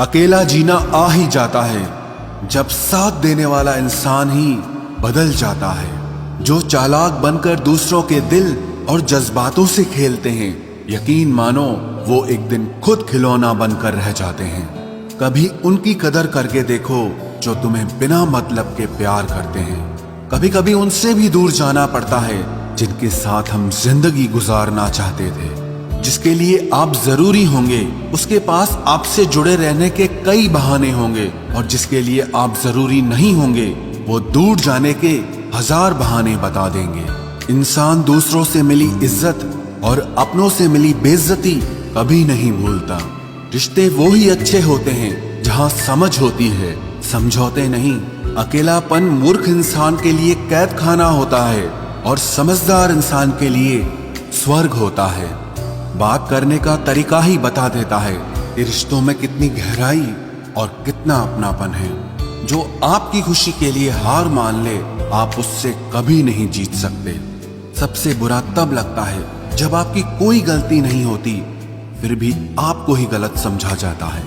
अकेला जीना आ ही जाता है जब साथ देने वाला इंसान ही बदल जाता है। जो चालाक बनकर दूसरों के दिल और जज्बातों से खेलते हैं, यकीन मानो वो एक दिन खुद खिलौना बनकर रह जाते हैं। कभी उनकी कदर करके देखो जो तुम्हें बिना मतलब के प्यार करते हैं। कभी कभी उनसे भी दूर जाना पड़ता है जिनके साथ हम जिंदगी गुजारना चाहते थे। जिसके लिए आप जरूरी होंगे उसके पास आपसे जुड़े रहने के कई बहाने होंगे, और जिसके लिए आप जरूरी नहीं होंगे वो दूर जाने के 1000 बहाने बता देंगे। इंसान दूसरों से मिली इज्जत और अपनों से मिली बेइज्जती कभी नहीं भूलता। रिश्ते वो ही अच्छे होते हैं जहां समझ होती है, समझौते नहीं। अकेलापन मूर्ख इंसान के लिए कैद खाना होता है और समझदार इंसान के लिए स्वर्ग होता है। बात करने का तरीका ही बता देता है कि रिश्तों में कितनी गहराई और कितना अपनापन है। जो आपकी खुशी के लिए हार मान ले, आप उससे कभी नहीं जीत सकते। सबसे बुरा तब लगता है जब आपकी कोई गलती नहीं होती फिर भी आपको ही गलत समझा जाता है।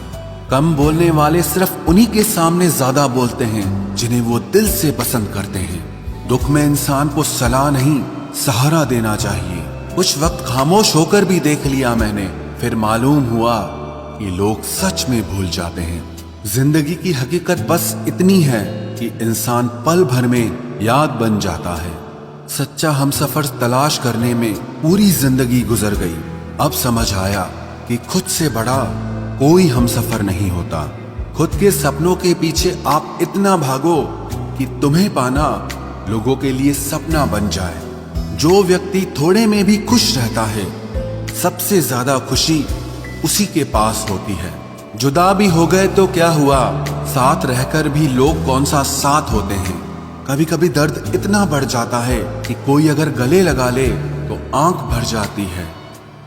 कम बोलने वाले सिर्फ उन्हीं के सामने ज्यादा बोलते हैं जिन्हें वो दिल से पसंद करते हैं। दुख में इंसान को सलाह नहीं, सहारा देना चाहिए। कुछ वक्त खामोश होकर भी देख लिया मैंने, फिर मालूम हुआ कि लोग सच में भूल जाते हैं। जिंदगी की हकीकत बस इतनी है कि इंसान पल भर में याद बन जाता है। सच्चा हमसफर तलाश करने में पूरी जिंदगी गुजर गई। अब समझ आया कि खुद से बड़ा कोई हमसफर नहीं होता। खुद के सपनों के पीछे आप इतना भागो कि तुम्हें पाना लोगों के लिए सपना बन जाए। जो व्यक्ति थोड़े में भी खुश रहता है, सबसे ज्यादा खुशी उसी के पास होती है। जुदा भी हो गए तो क्या हुआ, साथ रहकर भी लोग कौन सा साथ होते हैं। कभी कभी दर्द इतना बढ़ जाता है कि कोई अगर गले लगा ले तो आंख भर जाती है।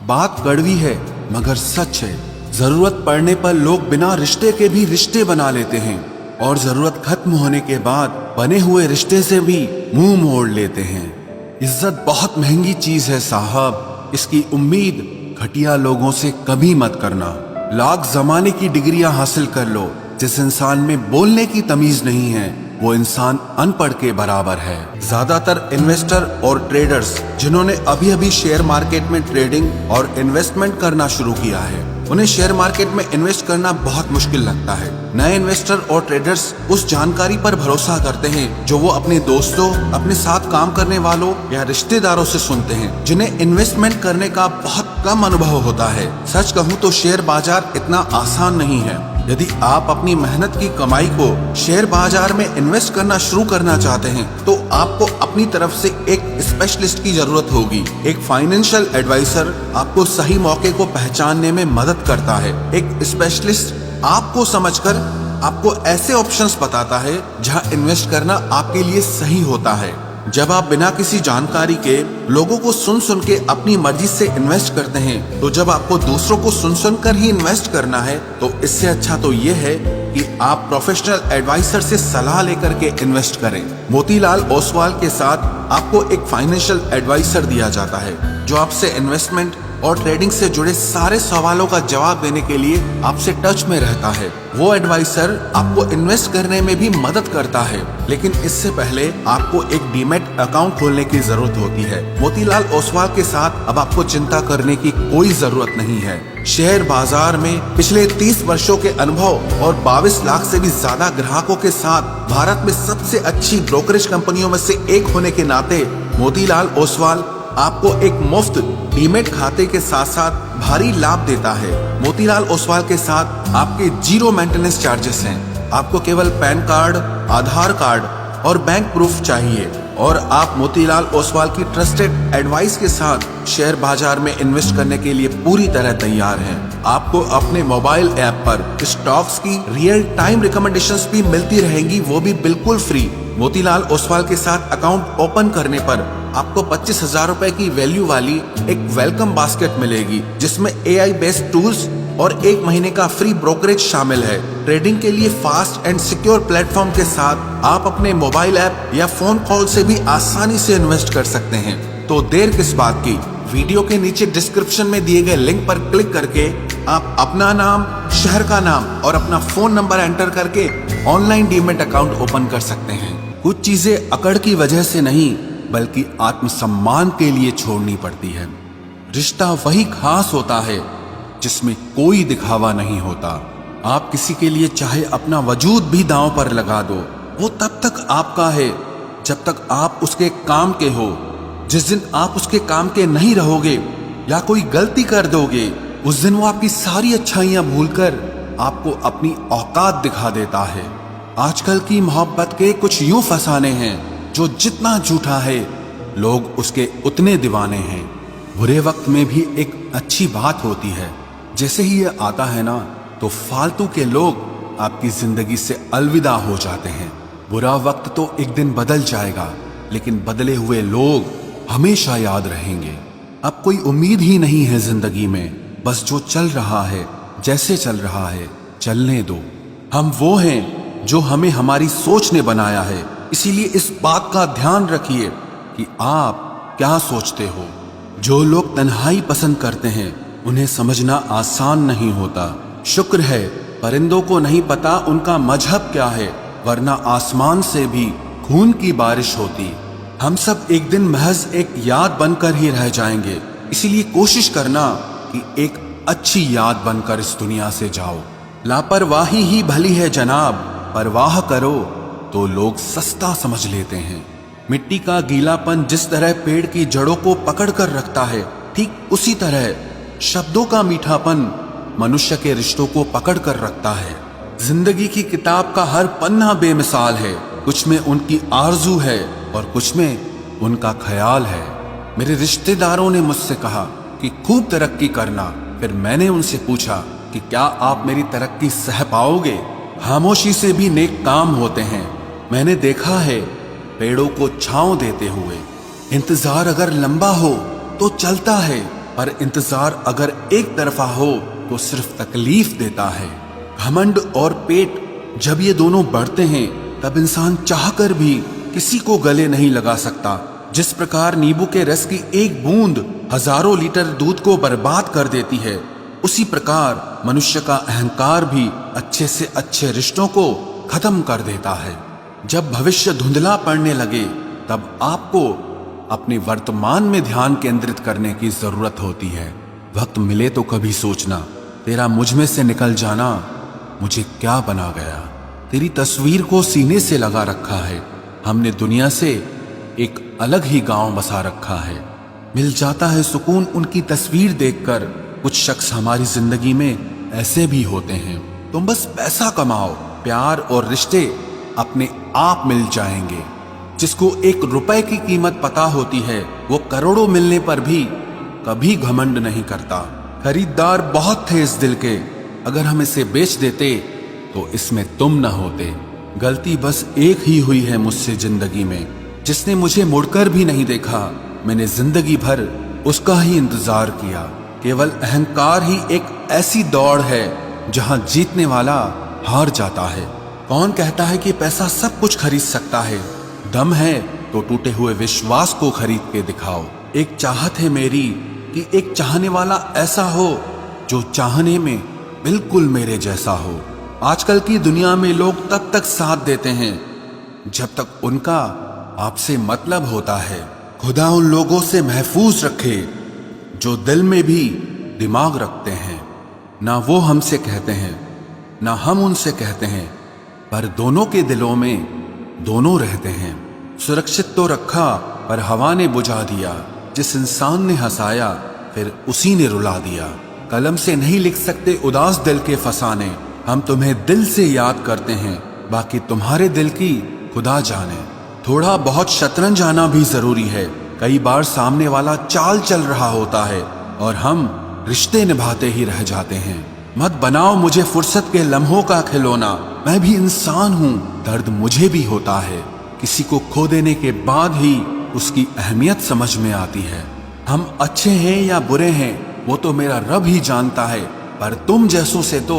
बात कड़वी है मगर सच है। जरूरत पड़ने पर लोग बिना रिश्ते के भी रिश्ते बना लेते हैं, और जरूरत खत्म होने के बाद बने हुए रिश्ते से भी मुंह मोड़ लेते हैं। इज्जत बहुत महंगी चीज है साहब, इसकी उम्मीद घटिया लोगों से कभी मत करना। लाख जमाने की डिग्रियां हासिल कर लो, जिस इंसान में बोलने की तमीज नहीं है वो इंसान अनपढ़ के बराबर है। ज्यादातर इन्वेस्टर और ट्रेडर्स जिन्होंने अभी अभी शेयर मार्केट में ट्रेडिंग और इन्वेस्टमेंट करना शुरू किया है, उन्हें शेयर मार्केट में इन्वेस्ट करना बहुत मुश्किल लगता है। नए इन्वेस्टर और ट्रेडर्स उस जानकारी पर भरोसा करते हैं जो वो अपने दोस्तों, अपने साथ काम करने वालों या रिश्तेदारों से सुनते हैं, जिन्हें इन्वेस्टमेंट करने का बहुत कम अनुभव होता है। सच कहूँ तो शेयर बाजार इतना आसान नहीं है। यदि आप अपनी मेहनत की कमाई को शेयर बाजार में इन्वेस्ट करना शुरू करना चाहते हैं तो आपको अपनी तरफ से एक स्पेशलिस्ट की जरूरत होगी। एक फाइनेंशियल एडवाइजर आपको सही मौके को पहचानने में मदद करता है। एक स्पेशलिस्ट आपको समझकर आपको ऐसे ऑप्शंस बताता है जहां इन्वेस्ट करना आपके लिए सही होता है। जब आप बिना किसी जानकारी के लोगों को सुन सुन के अपनी मर्जी से इन्वेस्ट करते हैं, तो जब आपको दूसरों को सुन सुन कर ही इन्वेस्ट करना है तो इससे अच्छा तो ये है कि आप प्रोफेशनल एडवाइजर से सलाह लेकर के इन्वेस्ट करें। मोतीलाल ओसवाल के साथ आपको एक फाइनेंशियल एडवाइजर दिया जाता है जो आपसे इन्वेस्टमेंट और ट्रेडिंग से जुड़े सारे सवालों का जवाब देने के लिए आपसे टच में रहता है। वो एडवाइजर आपको इन्वेस्ट करने में भी मदद करता है, लेकिन इससे पहले आपको एक डीमैट अकाउंट खोलने की जरूरत होती है। मोतीलाल ओसवाल के साथ अब आपको चिंता करने की कोई जरूरत नहीं है। शेयर बाजार में पिछले 30 वर्षों के अनुभव और 22 लाख से भी ज्यादा ग्राहकों के साथ भारत में सबसे अच्छी ब्रोकरेज कंपनियों में से एक होने के नाते मोतीलाल ओसवाल आपको एक मुफ्त डीमैट खाते के साथ साथ भारी लाभ देता है। मोतीलाल ओसवाल के साथ आपके 0 मेंटेनेंस चार्जेस हैं। आपको केवल पैन कार्ड, आधार कार्ड और बैंक प्रूफ चाहिए और आप मोतीलाल ओसवाल की ट्रस्टेड एडवाइस के साथ शेयर बाजार में इन्वेस्ट करने के लिए पूरी तरह तैयार हैं। आपको अपने मोबाइल ऐप पर स्टॉक्स की रियल टाइम रिकमेंडेशंस भी मिलती रहेंगी, वो भी बिल्कुल फ्री। मोतीलाल ओसवाल के साथ अकाउंट ओपन करने पर आपको 25,000 रुपए की वैल्यू वाली एक वेलकम बास्केट मिलेगी, जिसमें AI बेस्ड टूल्स और 1 महीने का फ्री ब्रोकरेज शामिल है। ट्रेडिंग के लिए फास्ट एंड सिक्योर प्लेटफॉर्म के साथ आप अपने मोबाइल ऐप या फोन कॉल से भी आसानी से इन्वेस्ट कर सकते हैं। तो देर किस बात की, वीडियो के नीचे डिस्क्रिप्शन में दिए गए लिंक पर क्लिक करके आप अपना नाम, शहर का नाम और अपना फोन नंबर एंटर करके ऑनलाइन डीमैट अकाउंट ओपन कर सकते हैं। कुछ चीजें अकड़ की वजह से नहीं बल्कि आत्मसम्मान के लिए छोड़नी पड़ती है। रिश्ता वही खास होता है जिसमें कोई दिखावा नहीं होता। आप किसी के लिए चाहे अपना वजूद भी दांव पर लगा दो, वो तब तक आपका है जब तक आप उसके काम के हो। जिस दिन आप उसके काम के नहीं रहोगे या कोई गलती कर दोगे, उस दिन वो आपकी सारी अच्छाइयां भूलकर आपको अपनी औकात दिखा देता है। आजकल की मोहब्बत के कुछ यूं फसाने हैं जो जितना झूठा है लोग उसके उतने दीवाने हैं। बुरे वक्त में भी एक अच्छी बात होती है, जैसे ही ये आता है ना तो फालतू के लोग आपकी जिंदगी से अलविदा हो जाते हैं। बुरा वक्त तो एक दिन बदल जाएगा, लेकिन बदले हुए लोग हमेशा याद रहेंगे। अब कोई उम्मीद ही नहीं है जिंदगी में, बस जो चल रहा है जैसे चल रहा है चलने दो। हम वो हैं जो हमें हमारी सोच ने बनाया है, इसीलिए इस बात का ध्यान रखिए कि आप क्या सोचते हो। जो लोग तन्हाई पसंद करते हैं उन्हें समझना आसान नहीं होता। शुक्र है परिंदों को नहीं पता उनका मजहब क्या है, वरना आसमान से भी खून की बारिश होती। हम सब एक दिन महज एक याद बनकर ही रह जाएंगे, इसीलिए कोशिश करना कि एक अच्छी याद बनकर इस दुनिया से जाओ। लापरवाही ही भली है जनाब, परवाह करो तो लोग सस्ता समझ लेते हैं। मिट्टी का गीलापन जिस तरह पेड़ की जड़ों को पकड़ कर रखता है, ठीक उसी तरह शब्दों का मीठापन मनुष्य के रिश्तों को पकड़ कर रखता है। जिंदगी की किताब का हर पन्ना बेमिसाल है, कुछ में उनकी आरजू है और कुछ में उनका ख्याल है। मेरे रिश्तेदारों ने मुझसे कहा कि खूब तरक्की करना, फिर मैंने उनसे पूछा कि क्या आप मेरी तरक्की सह पाओगे। खामोशी से भी नेक काम होते हैं। मैंने देखा है पेड़ों को छांव देते हुए। इंतजार अगर लंबा हो तो चलता है, पर इंतजार अगर एक तरफा हो तो सिर्फ तकलीफ देता है। घमंड और पेट जब ये दोनों बढ़ते हैं तब इंसान चाहकर भी किसी को गले नहीं लगा सकता। जिस प्रकार नींबू के रस की एक बूंद हजारों लीटर दूध को बर्बाद कर देती है, उसी प्रकार मनुष्य का अहंकार भी अच्छे से अच्छे रिश्तों को खत्म कर देता है। जब भविष्य धुंधला पड़ने लगे तब आपको अपने वर्तमान में ध्यान केंद्रित करने की जरूरत होती है। वक्त मिले तो कभी सोचना, तेरा मुझ में से निकल जाना मुझे क्या बना गया। तेरी तस्वीर को सीने से लगा रखा है, हमने दुनिया से एक अलग ही गांव बसा रखा है। मिल जाता है सुकून उनकी तस्वीर देखकर। कुछ शख्स हमारी जिंदगी में ऐसे भी होते हैं। तुम बस पैसा कमाओ, प्यार और रिश्ते अपने आप मिल जाएंगे। जिसको एक रुपए की कीमत पता होती है वो करोड़ों मिलने पर भी कभी घमंड नहीं करता। खरीदार बहुत थे इस दिल के, अगर हम इसे बेच देते तो इसमें तुम न होते। गलती बस एक ही हुई है मुझसे जिंदगी में, जिसने मुझे मुड़कर भी नहीं देखा। मैंने जिंदगी भर उसका ही इंतजार किया। केवल अहंकार ही एक ऐसी दौड़ है जहां जीतने वाला हार जाता है। कौन कहता है कि पैसा सब कुछ खरीद सकता है? दम है तो टूटे हुए विश्वास को खरीद के दिखाओ। एक चाहत है मेरी कि एक चाहने वाला ऐसा हो जो चाहने में बिल्कुल मेरे जैसा हो। आजकल की दुनिया में लोग तब तक साथ देते हैं जब तक उनका आपसे मतलब होता है। खुदा उन लोगों से महफूज रखे जो दिल में भी दिमाग रखते हैं। ना वो हमसे कहते हैं ना हम उनसे कहते हैं, पर दोनों के दिलों में दोनों रहते हैं। सुरक्षित तो रखा पर हवा ने बुझा दिया। जिस इंसान ने हंसाया फिर उसी ने रुला दिया। कलम से नहीं लिख सकते उदास दिल के फसाने। हम तुम्हें दिल से याद करते हैं, बाकी तुम्हारे दिल की खुदा जाने। थोड़ा बहुत शतरंज आना भी जरूरी है। कई बार सामने वाला चाल चल रहा होता है और हम रिश्ते निभाते ही रह जाते हैं। मत बनाओ मुझे फुर्सत के लम्हों का खिलौना। मैं भी इंसान हूँ, दर्द मुझे भी होता है। किसी को खो देने के बाद ही उसकी अहमियत समझ में आती है। हम अच्छे हैं या बुरे हैं वो तो मेरा रब ही जानता है, पर तुम जैसों से तो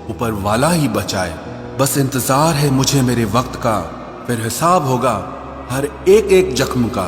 ऊपर वाला ही बचाए। बस इंतजार है मुझे मेरे वक्त का, फिर हिसाब होगा हर एक एक जख्म का।